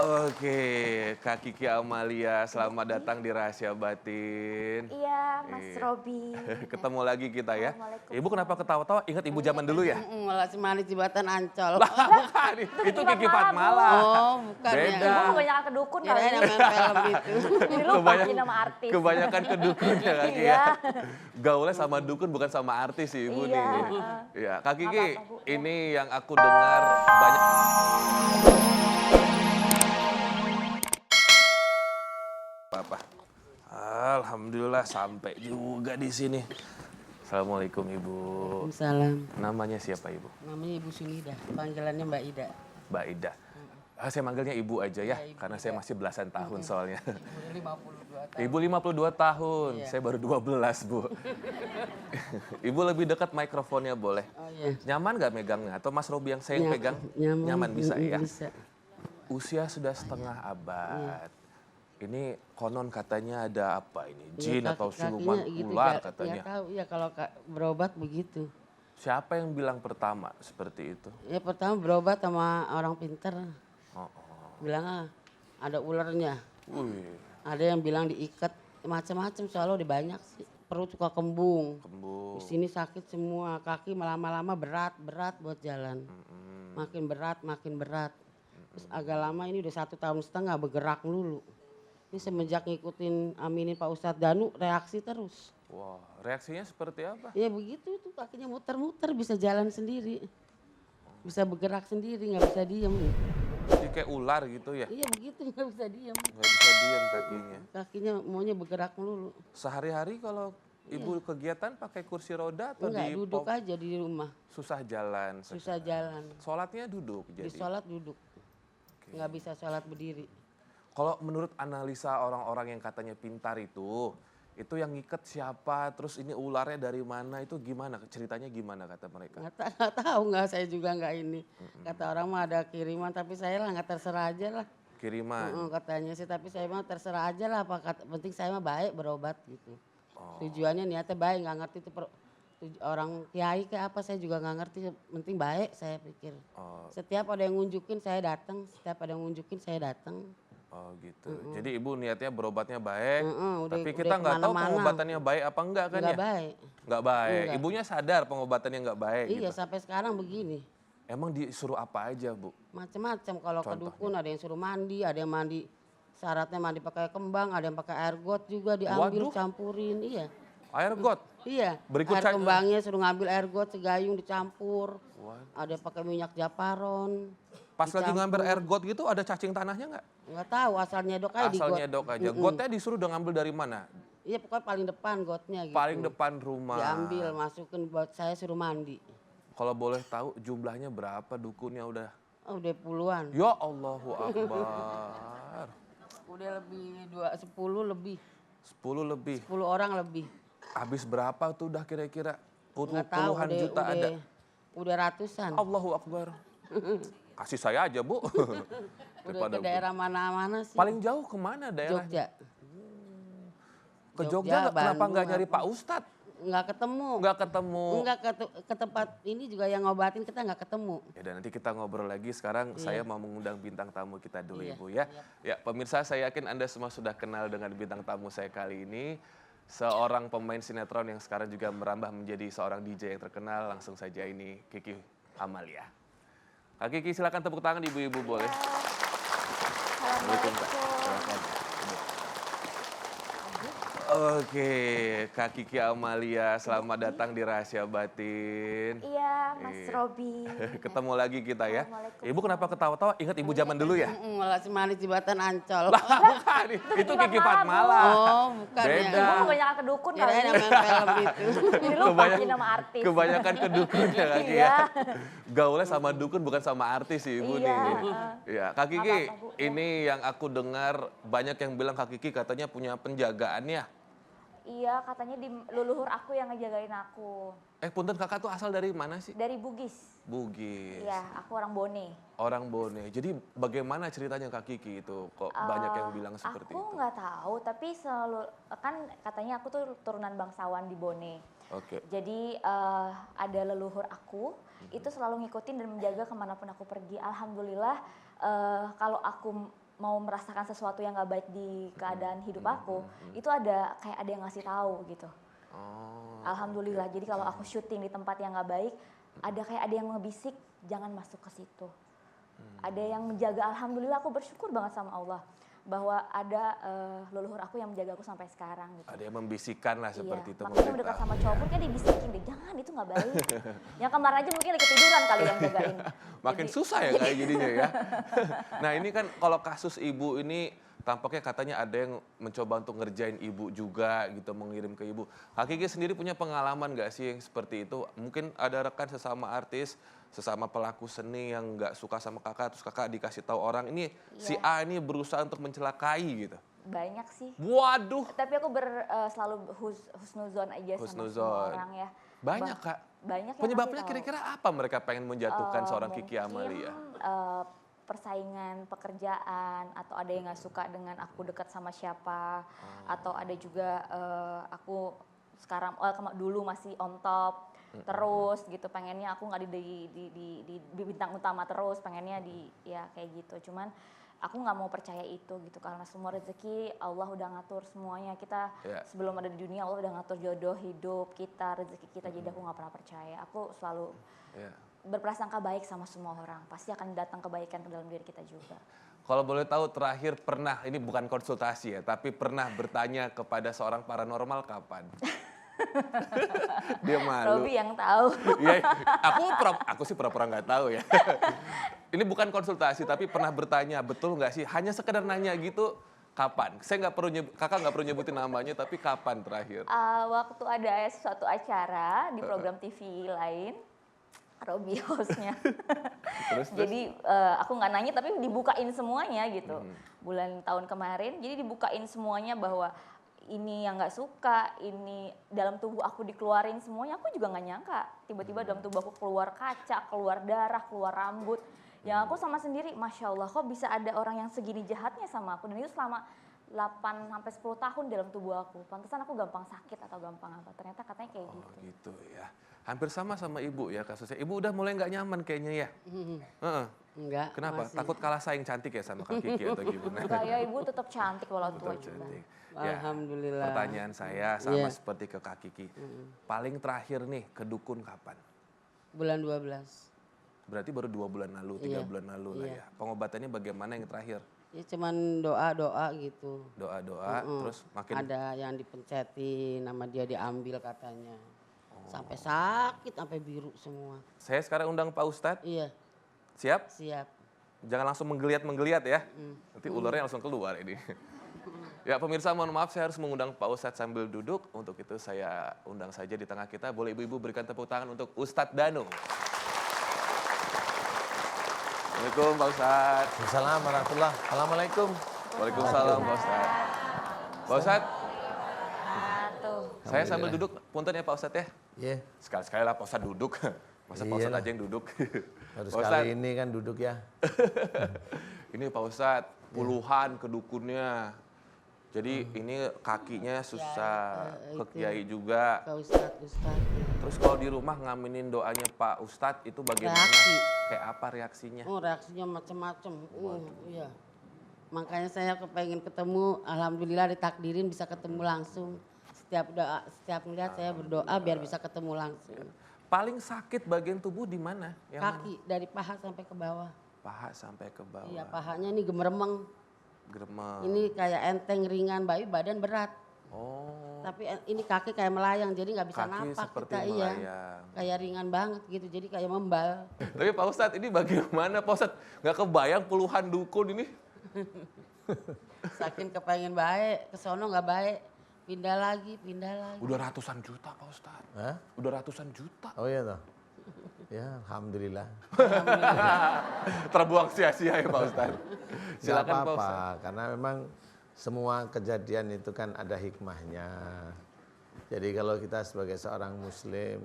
Oke, Kak Kiki Amalia, selamat datang di Rahasia Batin. Iya, Mas Iya. Robi. Ketemu lagi kita ya. Ibu kenapa Waalaikumsalam. ketawa-tawa? Ingat ibu zaman dulu ya? Malah si manis jembatan Ancol. Lah bukan, itu Kiki Fatmala. Oh, bukan ya. Beda. Ibu kebanyakan ke dukun kali Kirain ini. yang main film itu. Jadi lupa nama artis. Kebanyakan ke dukun ya Kak Kiki Iya. ya. Gaulnya sama dukun bukan sama artis sih ibu Iya, nih. Iya, Kak Kiki, Apa-apa, Bu, ya. ini yang aku dengar banyak. Apa? Alhamdulillah sampai juga di sini. Assalamualaikum Ibu. Salam. Namanya siapa Ibu? Namanya Ibu Sulida, panggilannya Mbak Ida. Mbak Ida. Saya manggilnya Ibu aja ya, Ya, Ibu karena Ida. saya masih belasan tahun soalnya. Umur 52 tahun. Ibu 52 tahun, Iya. saya baru 12 Bu. Ibu lebih dekat mikrofonnya boleh. Oh iya. Nyaman nggak megangnya? Atau Mas Robi yang saya yang pegang? Nyaman. Bisa ya? Bisa. Usia sudah setengah abad. Ini konon katanya ada apa ini? Jin atau siluman ular katanya. Ya tahu, ya kalau berobat begitu. Siapa yang bilang pertama seperti itu? Ya pertama berobat sama orang pinter. Oh, Bilang ada ularnya. wih, Ada yang bilang diikat, macam-macam selalu banyak sih. Perut suka kembung. kembung. Di sini sakit semua, kaki lama-lama berat buat jalan. Makin berat. Terus agak lama ini udah 1,5 tahun bergerak dulu. Ini semenjak ngikutin aminin Pak Ustadz Danu reaksi terus. Wah, reaksinya seperti apa? Ya begitu tuh kakinya muter-muter bisa jalan sendiri. Bisa bergerak sendiri nggak bisa diem. Jadi kayak ular gitu ya? Iya begitu nggak bisa diem. Nggak bisa diam kakinya. Kakinya maunya bergerak melulu. Sehari-hari kalau ibu kegiatan pakai kursi roda atau Enggak di duduk aja di rumah. susah jalan? Susah jalan. Sholatnya duduk Di jadi. sholat duduk. Nggak bisa sholat berdiri. Kalau menurut analisa orang-orang yang katanya pintar itu yang ngiket siapa, terus ini ularnya dari mana, itu gimana? Ceritanya gimana kata mereka? Nggak tahu nggak saya juga nggak ini. Kata orang mah ada kiriman tapi saya lah nggak terserah aja lah. Kiriman. Katanya sih tapi saya mah terserah aja lah. Penting saya mah baik berobat gitu. Oh. Tujuannya niatnya baik nggak ngerti itu orang kiai kayak apa saya juga nggak ngerti. Penting baik saya pikir. Oh, Setiap ada yang ngunjukin saya datang. oh gitu. Jadi ibu niatnya berobatnya baik, Udah- tapi udah kita nggak tahu kemana-mana. pengobatannya baik apa enggak kan Nggak ya? baik. Nggak baik. Enggak. Ibunya sadar pengobatannya nggak baik Iya gitu. sampai sekarang begini. Emang disuruh apa aja Bu? Macam-macam kalau ke Contohnya? dukun ada yang suruh mandi, ada yang mandi syaratnya mandi pakai kembang, ada yang pakai air got juga diambil Waduh. campurin, iya. Air got? Iya. Berikut air saya- kembangnya suruh ngambil air got segayung dicampur. Waduh. Ada yang pakai minyak japaron. Pas lagi dicampur. ngambil air got gitu ada cacing tanahnya nggak? Nggak tahu asal nyedok aja di Asal got. nyedok aja. Gotnya disuruh udah ngambil dari mana? Iya pokoknya paling depan gotnya gitu. Paling depan rumah. Diambil masukin buat saya suruh mandi. Kalau boleh tahu jumlahnya berapa dukunnya udah? Oh, udah puluhan. Ya Allahu Akbar. Udah lebih 10 lebih. 10 lebih. 10 orang lebih. Habis berapa tuh udah kira-kira? Nggak tahu Puluhan juta ada. Udah ratusan. Allahu Akbar. Kasih saya aja Bu. Udah Daripada ke daerah mana-mana sih. Paling jauh kemana daerah? Jogja. Ke Jogja, Jogja kenapa Bandung, nggak nyari apa. Pak Ustadz? Nggak ketemu. Nggak ketemu. Enggak ke tempat ini juga yang ngobatin kita nggak ketemu. Ya dan nanti kita ngobrol lagi. Sekarang saya mau mengundang bintang tamu kita dulu Iya, Ibu ya. Ya pemirsa, saya yakin Anda semua sudah kenal dengan bintang tamu saya kali ini. Seorang pemain sinetron yang sekarang juga merambah menjadi seorang DJ yang terkenal. Langsung saja ini Kiki Amalia. Kak Kiki silakan tepuk tangan ibu-ibu boleh. Assalamualaikum, Kak. Silakan. Oke, Kak Kiki Amalia, selamat datang di Rahasia Batin. Iya, Mas Iya. Robi. Ketemu lagi kita ya. Waalaikumsalam. Ibu kenapa ketawa-tawa? Ingat ibu zaman dulu ya? Malah si manis jembatan Ancol. Lah bukan, itu Kiki Fatmala. Oh, bukan Beda. ya. Ibu kebanyakan ke dukun kali Kirain ini. yang main film itu. Jadi lupa nama artis. Kebanyakan ke dukun ya Kak Kiki Iya. ya. Gaulnya sama dukun bukan sama artis sih ibu Iya, nih. Iya, Kak Kiki, Apa-apa, Bu, ya. ini yang aku dengar banyak yang bilang Kak Kiki katanya punya penjagaan ya. Iya, katanya di leluhur aku yang ngejagain aku. Punten kakak tuh asal dari mana sih? Dari Bugis. Bugis. Iya, aku orang Bone. Orang Bone. Jadi bagaimana ceritanya Kak Kiki itu? Kok banyak yang bilang seperti aku itu? nggak tahu, tapi selalu kan katanya aku tuh turunan bangsawan di Bone. Oke. Jadi ada leluhur aku itu selalu ngikutin dan menjaga kemanapun aku pergi. Alhamdulillah kalau aku mau merasakan sesuatu yang nggak baik di keadaan hidup aku, itu ada kayak ada yang ngasih tahu gitu. Oh, Alhamdulillah. Jadi kalau aku syuting di tempat yang nggak baik, ada yang ngebisik, jangan masuk ke situ. Ada yang menjaga. Alhamdulillah aku bersyukur banget sama Allah bahwa ada leluhur aku yang menjaga aku sampai sekarang gitu. ada yang membisikkan lah seperti itu. Makanya mendekat sama cowok pun kan dibisikin deh, jangan itu nggak baik. Yang kemarin aja mungkin lagi ketiduran kali yang jagain. Makin susah ya kayak jadinya ya. Nah ini kan kalau kasus ibu ini tampaknya katanya ada yang mencoba untuk ngerjain ibu juga gitu, mengirim ke ibu. Kak Kiki sendiri punya pengalaman nggak sih yang seperti itu? Mungkin ada rekan sesama artis, sesama pelaku seni yang nggak suka sama kakak, terus kakak dikasih tahu orang ini si A ini berusaha untuk mencelakai gitu. Banyak sih. Waduh, Tapi aku selalu husnuzon aja sama semua husnuzon. orang ya. Banyak Kak. Banyak yang Penyebabnya ngasih tahu. kira-kira apa mereka pengen menjatuhkan seorang Kiki Mungkin, Amalia? persaingan pekerjaan atau ada yang nggak suka dengan aku dekat sama siapa atau ada juga aku sekarang dulu masih on top terus gitu, pengennya aku nggak di bintang utama terus, pengennya di ya kayak gitu. Cuman aku nggak mau percaya itu gitu, karena semua rezeki Allah udah ngatur semuanya. Kita sebelum ada di dunia Allah udah ngatur jodoh hidup kita, rezeki kita. Jadi aku nggak pernah percaya. Aku selalu berprasangka baik sama semua orang. Pasti akan datang kebaikan ke dalam diri kita juga. Kalau boleh tahu terakhir pernah, ini bukan konsultasi ya, tapi pernah bertanya kepada seorang paranormal kapan? Dia malu. Robi yang tahu. Ya, aku sih pura-pura nggak tahu ya. Ini bukan konsultasi, tapi pernah bertanya, betul nggak sih? Hanya sekedar nanya gitu, kapan? Kakak nggak perlu nyebutin namanya, tapi kapan terakhir? Waktu ada suatu acara di program TV lain, Robi hostnya. Terus? Jadi aku nggak nanya tapi dibukain semuanya gitu. Bulan tahun kemarin, jadi dibukain semuanya bahwa ini yang nggak suka, ini dalam tubuh aku dikeluarin semuanya. Aku juga nggak nyangka, tiba-tiba dalam tubuh aku keluar kaca, keluar darah, keluar rambut. Yang aku sama sendiri, Masya Allah kok bisa ada orang yang segini jahatnya sama aku. Dan itu selama 8-10 tahun dalam tubuh aku. Pantesan aku gampang sakit atau gampang apa. Ternyata katanya kayak gitu. Oh gitu ya. Hampir sama ibu ya kasusnya. Ibu udah mulai nggak nyaman kayaknya ya? Heeh. Enggak. Kenapa? Masih. Takut kalah saing cantik ya sama Kak Kiki atau gimana? Enggak ya, ibu tetap cantik walau tua Tetap juga. cantik. Ya, Alhamdulillah. pertanyaan saya sama seperti ke Kak Kiki. Paling terakhir nih ke dukun kapan? Bulan 12. Berarti baru 2 bulan lalu, 3 bulan lalu lah ya. Pengobatannya bagaimana yang terakhir? Ya cuman doa-doa gitu. Doa-doa, terus makin Ada yang dipencetin, nama dia diambil katanya. Sampai sakit, sampai biru semua. saya sekarang undang Pak Ustadz. Iya, Siap? siap. Jangan langsung menggeliat ya. Nanti ularnya langsung keluar ini. Ya pemirsa, mohon maaf saya harus mengundang Pak Ustadz sambil duduk. Untuk itu saya undang saja di tengah kita. Boleh ibu-ibu berikan tepuk tangan untuk Ustadz Danung. Assalamualaikum Pak Ustadz. Assalamualaikum warahmatullahi. Assalamualaikum. Waalaikumsalam Pak Ustadz. Pak Ustadz, Tuh. saya sambil duduk. Punten ya Pak Ustadz ya. Iya, Sekali-sekali lah Pak Ustadz duduk. Masa Pak Ustadz Iyalah. aja yang duduk. baru Pak Ustadz, sekali ini kan duduk ya. ini Pak Ustadz, puluhan kedukunnya. Jadi ini kakinya susah, ke kiai juga. Ke Ustadz. Terus kalau di rumah ngaminin doanya Pak Ustadz itu bagaimana? Reaksi. Kayak apa reaksinya? Oh reaksinya macam-macam. Iya. Makanya saya kepengen ketemu, alhamdulillah ditakdirin bisa ketemu langsung. Setiap melihat saya berdoa biar bisa ketemu langsung. Paling sakit bagian tubuh di mana? Yang Kaki dari paha sampai ke bawah. mana? Paha sampai ke bawah. Iya pahanya ini gemeremeng. Gremeng. Ini kayak enteng ringan, badan berat. Oh. Tapi ini kaki kayak melayang jadi nggak bisa Kaki napak seperti kita iya. melayang. Kayak ringan banget gitu jadi kayak membal. Tapi Pak Ustadz ini bagaimana Pak Ustadz? Nggak kebayang puluhan dukun ini. Saking kepengen baik, ke sono nggak baik. Pindah lagi. Udah ratusan juta Pak Ustadz. Hah? Udah ratusan juta. Oh iya toh. Ya, alhamdulillah. Terbuang sia-sia ya Pak Ustadz. Nggak Silakan Pak apa-apa, Ustadz. karena memang semua kejadian itu kan ada hikmahnya. Jadi kalau kita sebagai seorang muslim,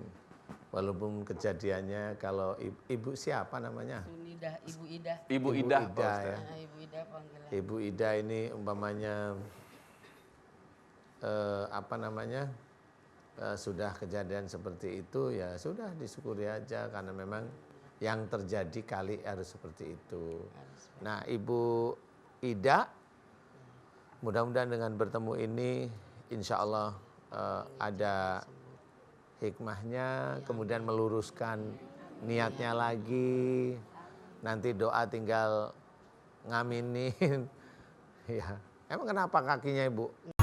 walaupun kejadiannya kalau ibu siapa namanya? Ibu Ida. Ibu Idah Pak Ida, Ustadz. ya. Nah, Ibu Ida panggilan. Ibu Ida ini umpamanya sudah kejadian seperti itu ya sudah disyukuri aja karena memang yang terjadi kali harus seperti itu. Nah Ibu Ida. Mudah-mudahan dengan bertemu ini insya Allah ada hikmahnya, kemudian meluruskan niatnya lagi. Nanti doa tinggal ngaminin. Ya, emang kenapa kakinya Ibu?